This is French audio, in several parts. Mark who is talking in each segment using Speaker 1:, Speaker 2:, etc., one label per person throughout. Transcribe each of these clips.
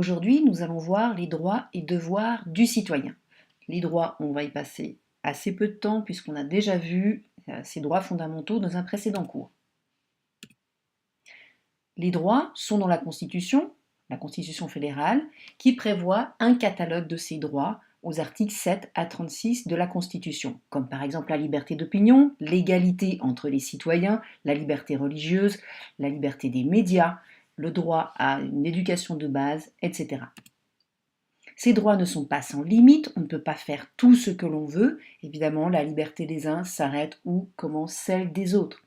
Speaker 1: Aujourd'hui, nous allons voir les droits et devoirs du citoyen. Les droits, on va y passer assez peu de temps puisqu'on a déjà vu ces droits fondamentaux dans un précédent cours. Les droits sont dans la Constitution fédérale, qui prévoit un catalogue de ces droits aux articles 7 à 36 de la Constitution, comme par exemple la liberté d'opinion, l'égalité entre les citoyens, la liberté religieuse, la liberté des médias, le droit à une éducation de base, etc. Ces droits ne sont pas sans limite, on ne peut pas faire tout ce que l'on veut. Évidemment, la liberté des uns s'arrête où commence celle des autres.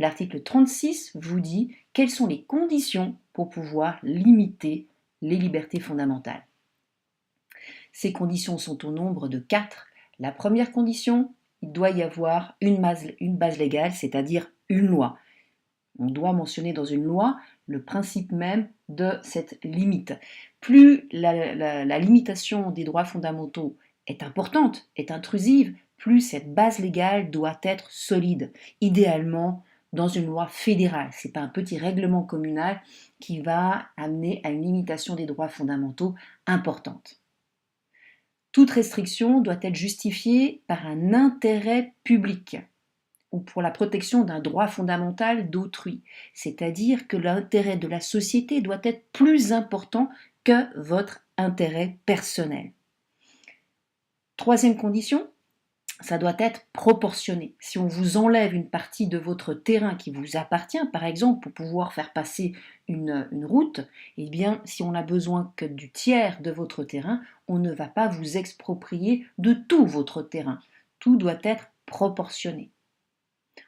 Speaker 1: L'article 36 vous dit quelles sont les conditions pour pouvoir limiter les libertés fondamentales. Ces conditions sont au nombre de 4. La première condition, il doit y avoir une base légale, c'est-à-dire une loi. On doit mentionner dans une loi le principe même de cette limite. Plus la limitation des droits fondamentaux est importante, est intrusive, plus cette base légale doit être solide. Idéalement, dans une loi fédérale. Ce n'est pas un petit règlement communal qui va amener à une limitation des droits fondamentaux importante. Toute restriction doit être justifiée par un intérêt public ou pour la protection d'un droit fondamental d'autrui, c'est-à-dire que l'intérêt de la société doit être plus important que votre intérêt personnel. Troisième condition, ça doit être proportionné. Si on vous enlève une partie de votre terrain qui vous appartient, par exemple, pour pouvoir faire passer une route, eh bien, si on n'a besoin que du tiers de votre terrain, on ne va pas vous exproprier de tout votre terrain. Tout doit être proportionné.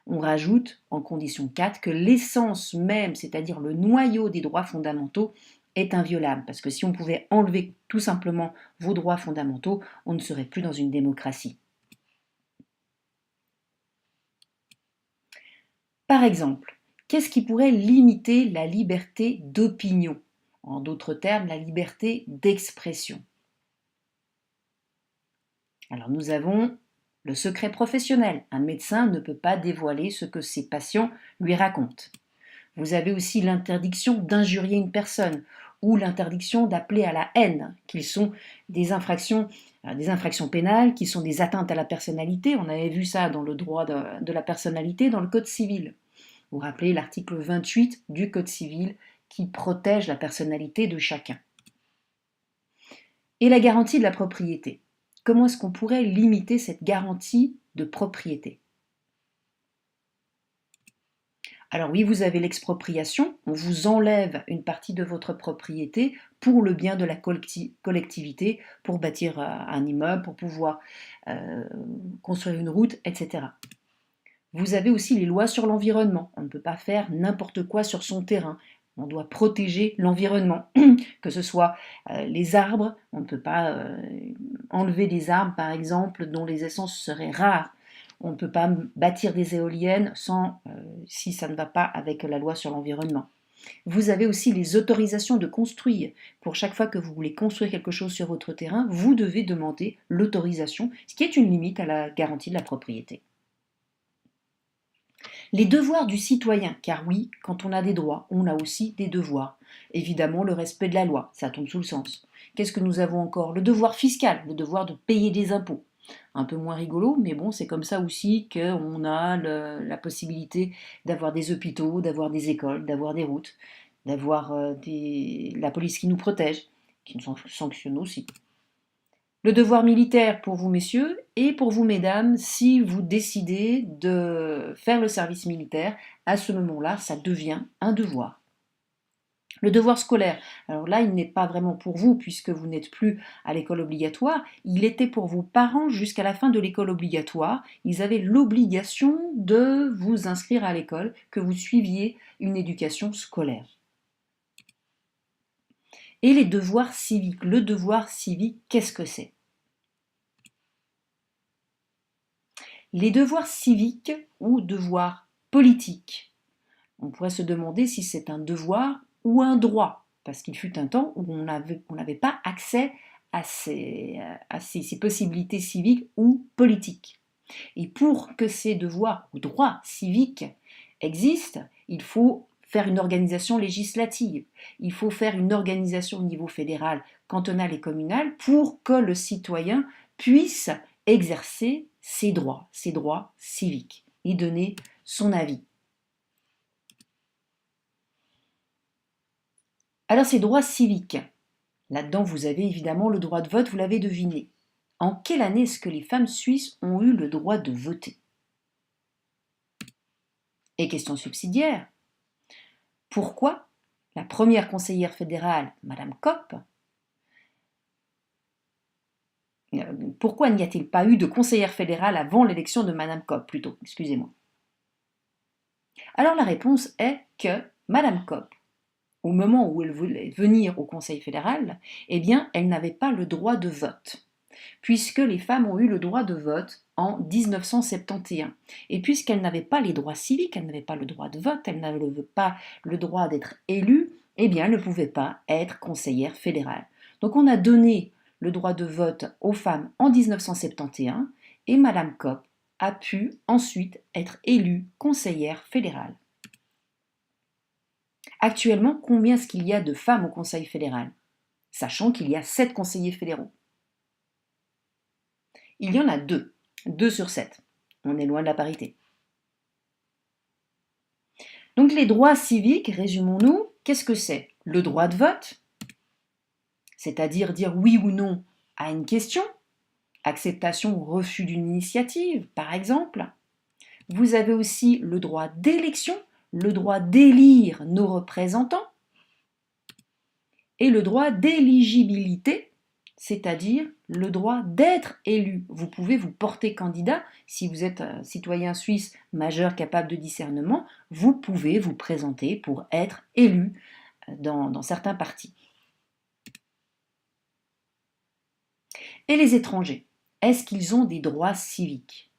Speaker 1: On rajoute en condition 4 que l'essence même, c'est-à-dire le noyau des droits fondamentaux, est inviolable. Parce que si on pouvait enlever tout simplement vos droits fondamentaux, on ne serait plus dans une démocratie. Par exemple, qu'est-ce qui pourrait limiter la liberté d'opinion? En d'autres termes, la liberté d'expression. Alors nous avons le secret professionnel. Un médecin ne peut pas dévoiler ce que ses patients lui racontent. Vous avez aussi l'interdiction d'injurier une personne ou l'interdiction d'appeler à la haine, qui sont des infractions pénales, qui sont des atteintes à la personnalité. On avait vu ça dans le droit de la personnalité, dans le Code civil. Vous vous rappelez l'article 28 du Code civil qui protège la personnalité de chacun. Et la garantie de la propriété. Comment est-ce qu'on pourrait limiter cette garantie de propriété? Alors oui, vous avez l'expropriation, on vous enlève une partie de votre propriété pour le bien de la collectivité, pour bâtir un immeuble, pour pouvoir construire une route, etc. Vous avez aussi les lois sur l'environnement. On ne peut pas faire n'importe quoi sur son terrain. On doit protéger l'environnement, que ce soit les arbres. On ne peut pas enlever des arbres, par exemple, dont les essences seraient rares. On ne peut pas bâtir des éoliennes si ça ne va pas avec la loi sur l'environnement. Vous avez aussi les autorisations de construire. Pour chaque fois que vous voulez construire quelque chose sur votre terrain, vous devez demander l'autorisation, ce qui est une limite à la garantie de la propriété. Les devoirs du citoyen, car oui, quand on a des droits, on a aussi des devoirs. Évidemment, le respect de la loi, ça tombe sous le sens. Qu'est-ce que nous avons encore? Le devoir fiscal, le devoir de payer des impôts. Un peu moins rigolo, mais bon, c'est comme ça aussi qu'on a la possibilité d'avoir des hôpitaux, d'avoir des écoles, d'avoir des routes, d'avoir la police qui nous protège, qui nous sanctionne aussi. Le devoir militaire pour vous, messieurs, et pour vous, mesdames, si vous décidez de faire le service militaire, à ce moment-là, ça devient un devoir. Le devoir scolaire, alors là, il n'est pas vraiment pour vous puisque vous n'êtes plus à l'école obligatoire, il était pour vos parents jusqu'à la fin de l'école obligatoire. Ils avaient l'obligation de vous inscrire à l'école, que vous suiviez une éducation scolaire. Et les devoirs civiques. Le devoir civique, qu'est-ce que c'est? Les devoirs civiques ou devoirs politiques. On pourrait se demander si c'est un devoir ou un droit, parce qu'il fut un temps où on n'avait pas accès à ces possibilités civiques ou politiques. Et pour que ces devoirs ou droits civiques existent, il faut faire une organisation législative, il faut faire une organisation au niveau fédéral, cantonal et communal pour que le citoyen puisse exercer ses droits civiques et donner son avis. Alors ces droits civiques, là-dedans vous avez évidemment le droit de vote, vous l'avez deviné. En quelle année est-ce que les femmes suisses ont eu le droit de voter? Et question subsidiaire, pourquoi la première conseillère fédérale, Madame Kopp, pourquoi n'y a-t-il pas eu de conseillère fédérale avant l'élection de Madame Kopp, plutôt, excusez-moi. Alors la réponse est que Madame Kopp, au moment où elle voulait venir au Conseil fédéral, eh bien, elle n'avait pas le droit de vote, puisque les femmes ont eu le droit de vote en 1971. Et puisqu'elles n'avaient pas les droits civiques, elles n'avaient pas le droit de vote, elles n'avaient pas le droit d'être élues, eh bien, elles ne pouvaient pas être conseillères fédérales. Donc on a donné le droit de vote aux femmes en 1971 et Madame Kopp a pu ensuite être élue conseillère fédérale. Actuellement, combien est-ce qu'il y a de femmes au Conseil fédéral? Sachant qu'il y a 7 conseillers fédéraux. Il y en a 2, 2 sur 7. On est loin de la parité. Donc les droits civiques, résumons-nous, qu'est-ce que c'est? Le droit de vote, c'est-à-dire dire oui ou non à une question, acceptation ou refus d'une initiative, par exemple. Vous avez aussi le droit d'élection, le droit d'élire nos représentants, et le droit d'éligibilité, c'est-à-dire le droit d'être élu. Vous pouvez vous porter candidat, si vous êtes un citoyen suisse majeur capable de discernement, vous pouvez vous présenter pour être élu dans certains partis. Et les étrangers, est-ce qu'ils ont des droits civiques?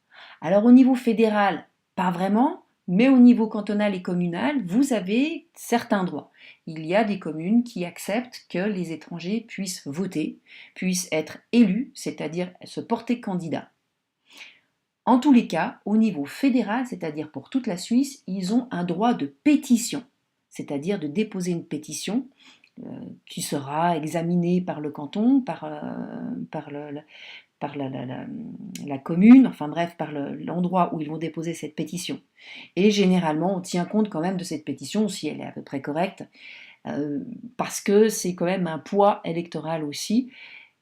Speaker 1: Alors au niveau fédéral, pas vraiment, mais au niveau cantonal et communal, vous avez certains droits. Il y a des communes qui acceptent que les étrangers puissent voter, puissent être élus, c'est-à-dire se porter candidat. En tous les cas, au niveau fédéral, c'est-à-dire pour toute la Suisse, ils ont un droit de pétition, c'est-à-dire de déposer une pétition qui sera examinée par le canton, par la commune, enfin bref, par l'endroit où ils vont déposer cette pétition. Et généralement, on tient compte quand même de cette pétition, si elle est à peu près correcte, parce que c'est quand même un poids électoral aussi.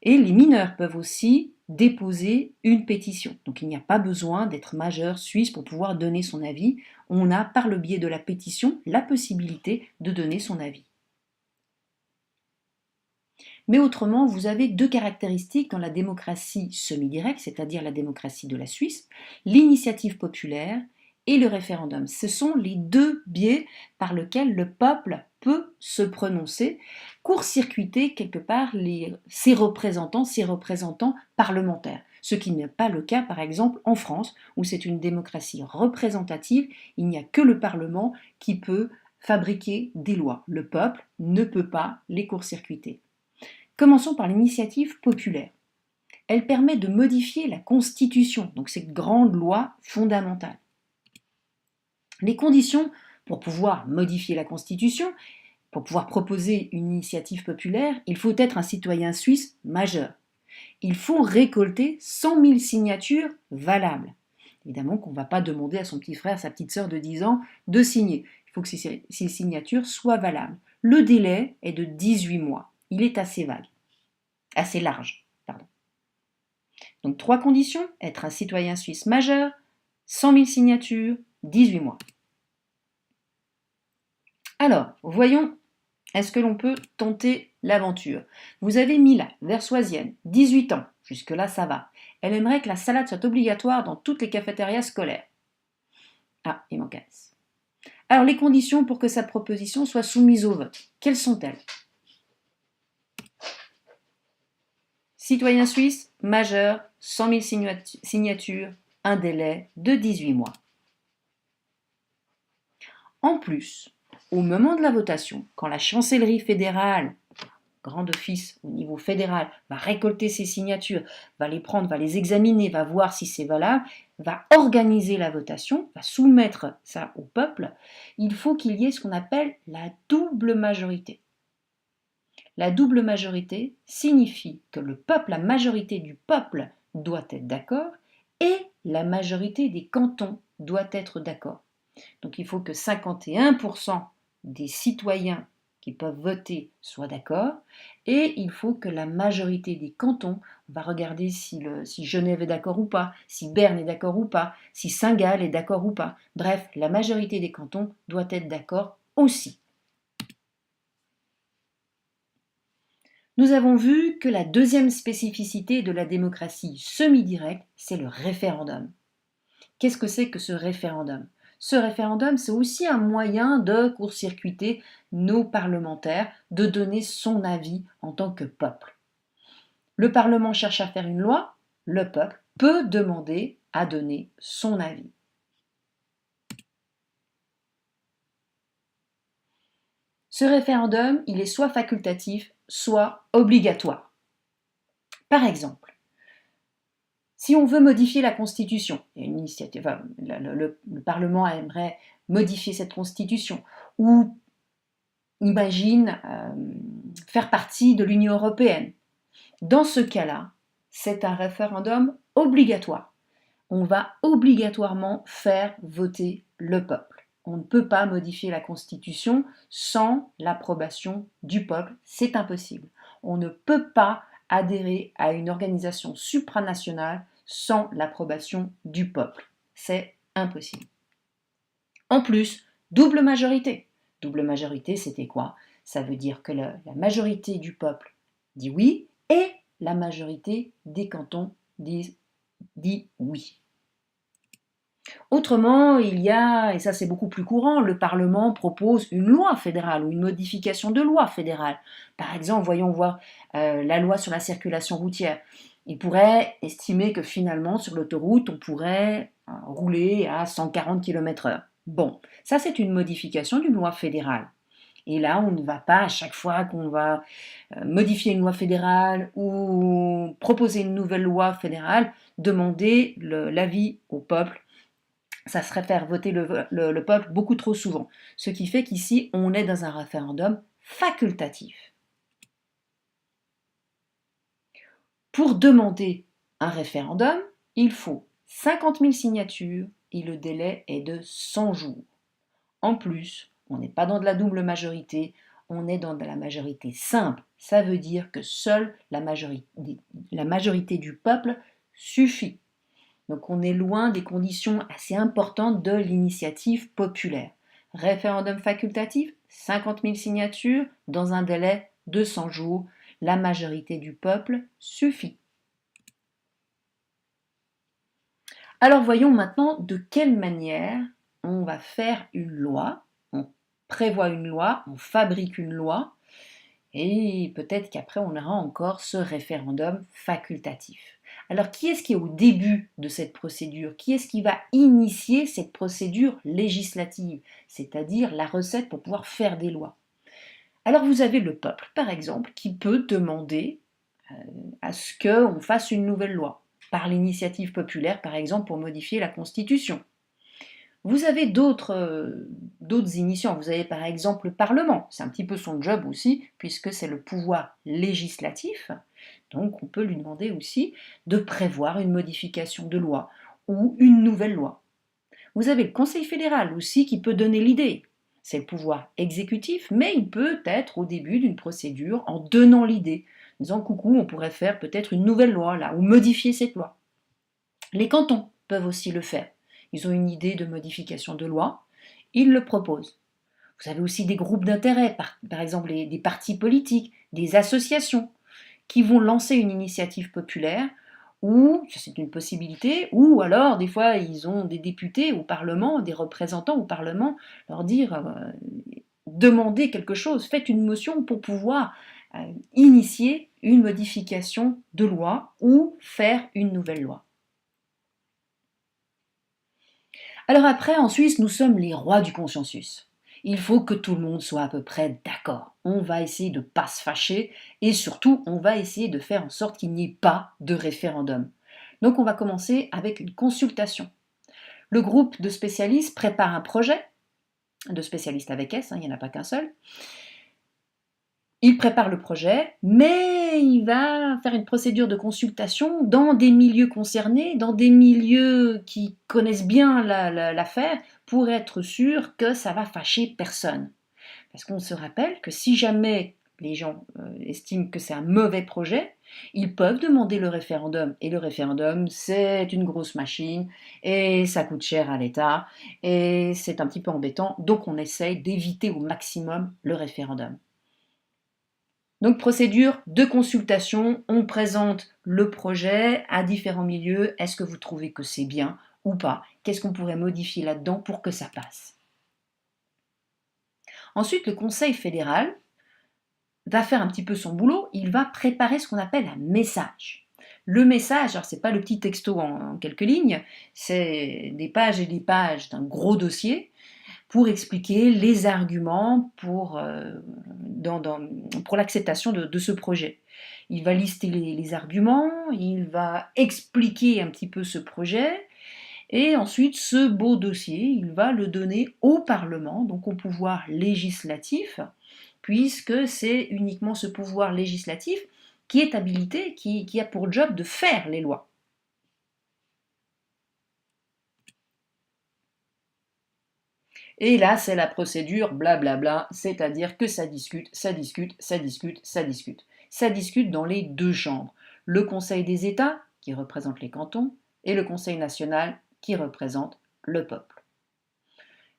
Speaker 1: Et les mineurs peuvent aussi déposer une pétition. Donc il n'y a pas besoin d'être majeur suisse pour pouvoir donner son avis. On a, par le biais de la pétition, la possibilité de donner son avis. Mais autrement, vous avez 2 caractéristiques dans la démocratie semi-directe, c'est-à-dire la démocratie de la Suisse, l'initiative populaire et le référendum. Ce sont les 2 biais par lesquels le peuple peut se prononcer, court-circuiter quelque part ses représentants parlementaires. Ce qui n'est pas le cas, par exemple, en France, où c'est une démocratie représentative, il n'y a que le Parlement qui peut fabriquer des lois. Le peuple ne peut pas les court-circuiter. Commençons par l'initiative populaire. Elle permet de modifier la Constitution, donc cette grande loi fondamentale. Les conditions pour pouvoir modifier la Constitution, pour pouvoir proposer une initiative populaire, il faut être un citoyen suisse majeur. Il faut récolter 100 000 signatures valables. Évidemment qu'on ne va pas demander à son petit frère, sa petite sœur de 10 ans de signer. Il faut que ces signatures soient valables. Le délai est de 18 mois. Il est assez vague, assez large. Donc 3 conditions, être un citoyen suisse majeur, 100 000 signatures, 18 mois. Alors, voyons, est-ce que l'on peut tenter l'aventure? Vous avez Mila, versoisienne, 18 ans, jusque-là ça va. Elle aimerait que la salade soit obligatoire dans toutes les cafétérias scolaires. Ah, il manque un S. Alors les conditions pour que sa proposition soit soumise au vote, quelles sont-elles? Citoyen suisse, majeur, 100 000 signatures, un délai de 18 mois. En plus, au moment de la votation, quand la chancellerie fédérale, grand office au niveau fédéral, va récolter ces signatures, va les prendre, va les examiner, va voir si c'est valable, va organiser la votation, va soumettre ça au peuple, il faut qu'il y ait ce qu'on appelle la double majorité. La double majorité signifie que le peuple, la majorité du peuple doit être d'accord et la majorité des cantons doit être d'accord. Donc il faut que 51% des citoyens qui peuvent voter soient d'accord et il faut que la majorité des cantons, on va regarder si Genève est d'accord ou pas, si Berne est d'accord ou pas, si Saint-Gall est d'accord ou pas. Bref, la majorité des cantons doit être d'accord aussi. Nous avons vu que la deuxième spécificité de la démocratie semi-directe, c'est le référendum. Qu'est-ce que c'est que ce référendum? Ce référendum, c'est aussi un moyen de court-circuiter nos parlementaires, de donner son avis en tant que peuple. Le Parlement cherche à faire une loi, le peuple peut demander à donner son avis. Ce référendum, il est soit facultatif, soit obligatoire. Par exemple, si on veut modifier la Constitution, il y a une initiative, enfin, le Parlement aimerait modifier cette Constitution, ou imagine faire partie de l'Union européenne. Dans ce cas-là, c'est un référendum obligatoire. On va obligatoirement faire voter le peuple. On ne peut pas modifier la Constitution sans l'approbation du peuple, c'est impossible. On ne peut pas adhérer à une organisation supranationale sans l'approbation du peuple. C'est impossible. En plus, double majorité. Double majorité, c'était quoi? Ça veut dire que la majorité du peuple dit oui et la majorité des cantons dit oui. Autrement, il y a, et ça c'est beaucoup plus courant, le Parlement propose une loi fédérale ou une modification de loi fédérale. Par exemple, voyons voir la loi sur la circulation routière. Il pourrait estimer que finalement, sur l'autoroute, on pourrait rouler à 140 km/h. Bon, ça c'est une modification d'une loi fédérale. Et là, on ne va pas, à chaque fois qu'on va modifier une loi fédérale ou proposer une nouvelle loi fédérale, demander l'avis au peuple. Ça serait faire voter le peuple beaucoup trop souvent. Ce qui fait qu'ici, on est dans un référendum facultatif. Pour demander un référendum, il faut 50 000 signatures et le délai est de 100 jours. En plus, on n'est pas dans de la double majorité, on est dans de la majorité simple. Ça veut dire que seule la majorité du peuple suffit. Donc on est loin des conditions assez importantes de l'initiative populaire. Référendum facultatif, 50 000 signatures dans un délai de 100 jours. La majorité du peuple suffit. Alors voyons maintenant de quelle manière on va faire une loi. On prévoit une loi, on fabrique une loi et peut-être qu'après on aura encore ce référendum facultatif. Alors qui est-ce qui est au début de cette procédure? Qui est-ce qui va initier cette procédure législative, c'est-à-dire la recette pour pouvoir faire des lois? Alors vous avez le peuple, par exemple, qui peut demander à ce qu'on fasse une nouvelle loi, par l'initiative populaire, par exemple, pour modifier la Constitution. Vous avez d'autres initiants. Vous avez par exemple le Parlement. C'est un petit peu son job aussi, puisque c'est le pouvoir législatif. Donc on peut lui demander aussi de prévoir une modification de loi ou une nouvelle loi. Vous avez le Conseil fédéral aussi qui peut donner l'idée. C'est le pouvoir exécutif, mais il peut être au début d'une procédure en donnant l'idée, en disant coucou, on pourrait faire peut-être une nouvelle loi là, ou modifier cette loi. Les cantons peuvent aussi le faire. Ils ont une idée de modification de loi, ils le proposent. Vous avez aussi des groupes d'intérêt, par exemple des partis politiques, des associations, qui vont lancer une initiative populaire, ou, c'est une possibilité, ou alors des fois ils ont des députés au Parlement, des représentants au Parlement, leur dire demandez quelque chose, faites une motion pour pouvoir initier une modification de loi ou faire une nouvelle loi. Alors après, en Suisse, nous sommes les rois du consensus. Il faut que tout le monde soit à peu près d'accord. On va essayer de ne pas se fâcher et surtout, on va essayer de faire en sorte qu'il n'y ait pas de référendum. Donc on va commencer avec une consultation. Le groupe de spécialistes prépare un projet, de spécialistes avec S, il n'y en a pas qu'un seul. Il prépare le projet, mais il va faire une procédure de consultation dans des milieux concernés, dans des milieux qui connaissent bien l'affaire, pour être sûr que ça va fâcher personne. Parce qu'on se rappelle que si jamais les gens estiment que c'est un mauvais projet, ils peuvent demander le référendum. Et le référendum, c'est une grosse machine, et ça coûte cher à l'État, et c'est un petit peu embêtant, donc on essaye d'éviter au maximum le référendum. Donc procédure de consultation, on présente le projet à différents milieux. Est-ce que vous trouvez que c'est bien ou pas? Qu'est-ce qu'on pourrait modifier là-dedans pour que ça passe? Ensuite, le Conseil fédéral va faire un petit peu son boulot, il va préparer ce qu'on appelle un message. Le message, alors c'est pas le petit texto en quelques lignes, c'est des pages et des pages d'un gros dossier pour expliquer les arguments pour l'acceptation de ce projet. Il va lister les arguments, il va expliquer un petit peu ce projet, et ensuite ce beau dossier, il va le donner au Parlement, donc au pouvoir législatif, puisque c'est uniquement ce pouvoir législatif qui est habilité, qui a pour job de faire les lois. Et là, c'est la procédure blablabla, c'est-à-dire que ça discute, ça discute, ça discute, ça discute. Ça discute dans les deux chambres. Le Conseil des États, qui représente les cantons, et le Conseil national, qui représente le peuple.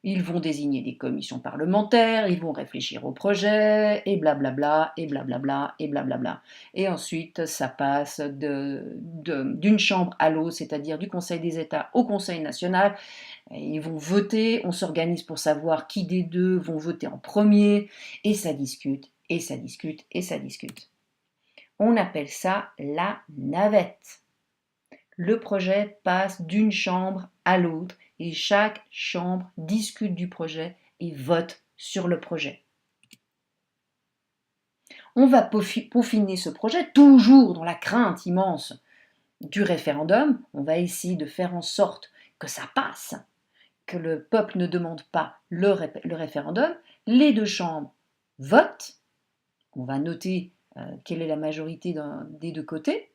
Speaker 1: Ils vont désigner des commissions parlementaires, ils vont réfléchir au projet, et blablabla, et blablabla, et blablabla. Et ensuite, ça passe d'une chambre à l'autre, c'est-à-dire du Conseil des États au Conseil national. Ils vont voter, on s'organise pour savoir qui des deux vont voter en premier, et ça discute, et ça discute, et ça discute. On appelle ça la navette. Le projet passe d'une chambre à l'autre, et chaque chambre discute du projet et vote sur le projet. On va peaufiner ce projet, toujours dans la crainte immense du référendum. On va essayer de faire en sorte que ça passe, que le peuple ne demande pas le référendum. Les deux chambres votent. On va noter quelle est la majorité des deux côtés.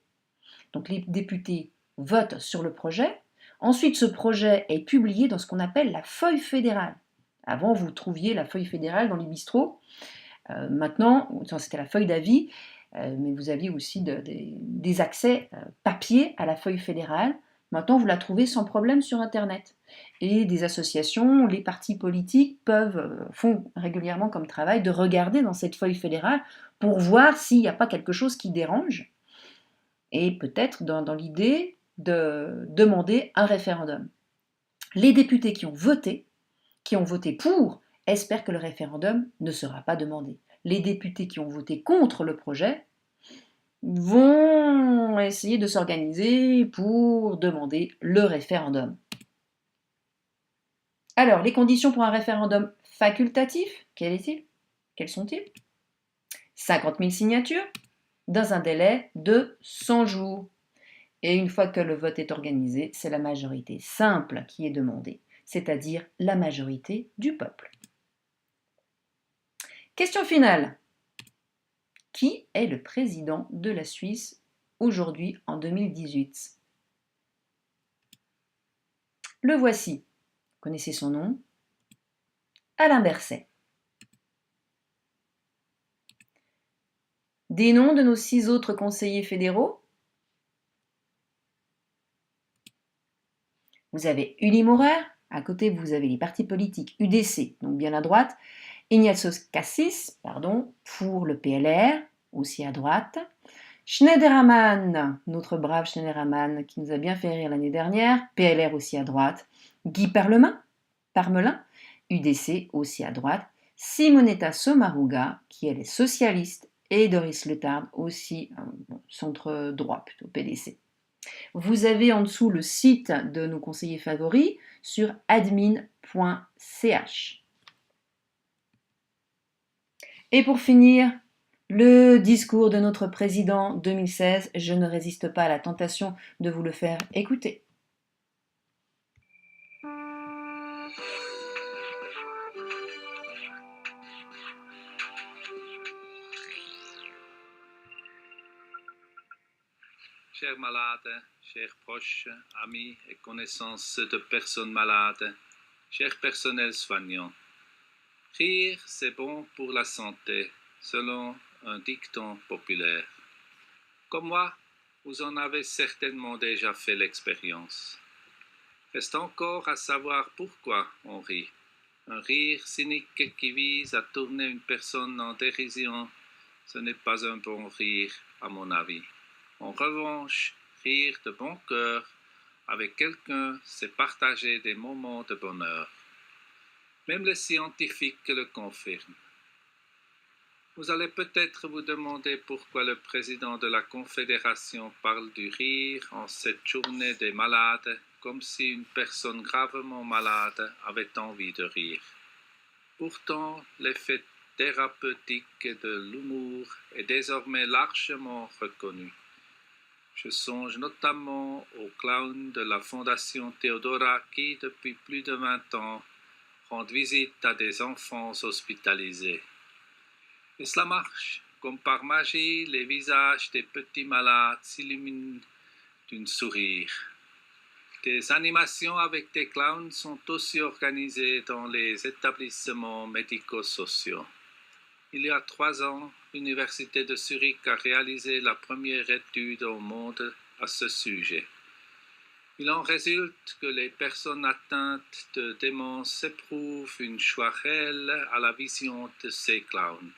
Speaker 1: Donc les députés votent sur le projet. Ensuite, ce projet est publié dans ce qu'on appelle la feuille fédérale. Avant, vous trouviez la feuille fédérale dans les bistrots. Maintenant, c'était la feuille d'avis, mais vous aviez aussi des accès papier à la feuille fédérale. Maintenant, vous la trouvez sans problème sur Internet. Et des associations, les partis politiques font régulièrement comme travail de regarder dans cette feuille fédérale pour voir s'il n'y a pas quelque chose qui dérange. Et peut-être dans l'idée de demander un référendum. Les députés qui ont voté pour, espèrent que le référendum ne sera pas demandé. Les députés qui ont voté contre le projet vont essayer de s'organiser pour demander le référendum. Alors, les conditions pour un référendum facultatif, quelles sont-ils? 50 000 signatures dans un délai de 100 jours. Et une fois que le vote est organisé, c'est la majorité simple qui est demandée, c'est-à-dire la majorité du peuple. Question finale. Qui est le président de la Suisse aujourd'hui en 2018? Le voici. Vous connaissez son nom? Alain Berset. Des noms de nos 6 autres conseillers fédéraux? Vous avez Uli Maurer, à côté vous avez les partis politiques UDC, donc bien à droite, Ignatios Cassis, pour le PLR, aussi à droite, Schneiderman, notre brave Schneiderman qui nous a bien fait rire l'année dernière, PLR aussi à droite, Guy Parmelin, UDC aussi à droite, Simonetta Sommaruga, qui elle est socialiste, et Doris Leuthard aussi centre droit, plutôt PDC. Vous avez en dessous le site de nos conseillers favoris sur admin.ch. Et pour finir, Le discours de notre président 2016, je ne résiste pas à la tentation de vous le faire écouter.
Speaker 2: Chers malades, chers proches, amis et connaissances de personnes malades, chers personnels soignants, rire c'est bon pour la santé, selon un dicton populaire. Comme moi, vous en avez certainement déjà fait l'expérience. Reste encore à savoir pourquoi on rit. Un rire cynique qui vise à tourner une personne en dérision, ce n'est pas un bon rire, à mon avis. En revanche, rire de bon cœur avec quelqu'un, c'est partager des moments de bonheur. Même les scientifiques le confirment. Vous allez peut-être vous demander pourquoi le président de la Confédération parle du rire en cette journée des malades, comme si une personne gravement malade avait envie de rire. Pourtant, l'effet thérapeutique de l'humour est désormais largement reconnu. Je songe notamment aux clowns de la Fondation Theodora qui, depuis plus de 20 ans, rendent visite à des enfants hospitalisés. Et cela marche. Comme par magie, les visages des petits malades s'illuminent d'un sourire. Des animations avec des clowns sont aussi organisées dans les établissements médico-sociaux. Il y a 3 ans, l'Université de Zurich a réalisé la première étude au monde à ce sujet. Il en résulte que les personnes atteintes de démence éprouvent une joie réelle à la vision de ces clowns.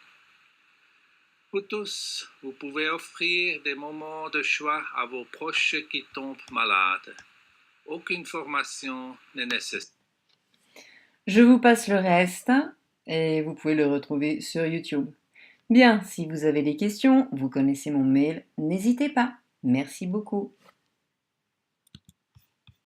Speaker 2: Vous tous, vous pouvez offrir des moments de joie à vos proches qui tombent malades. Aucune formation n'est nécessaire.
Speaker 1: Je vous passe le reste et vous pouvez le retrouver sur YouTube. Bien, si vous avez des questions, vous connaissez mon mail, n'hésitez pas. Merci beaucoup.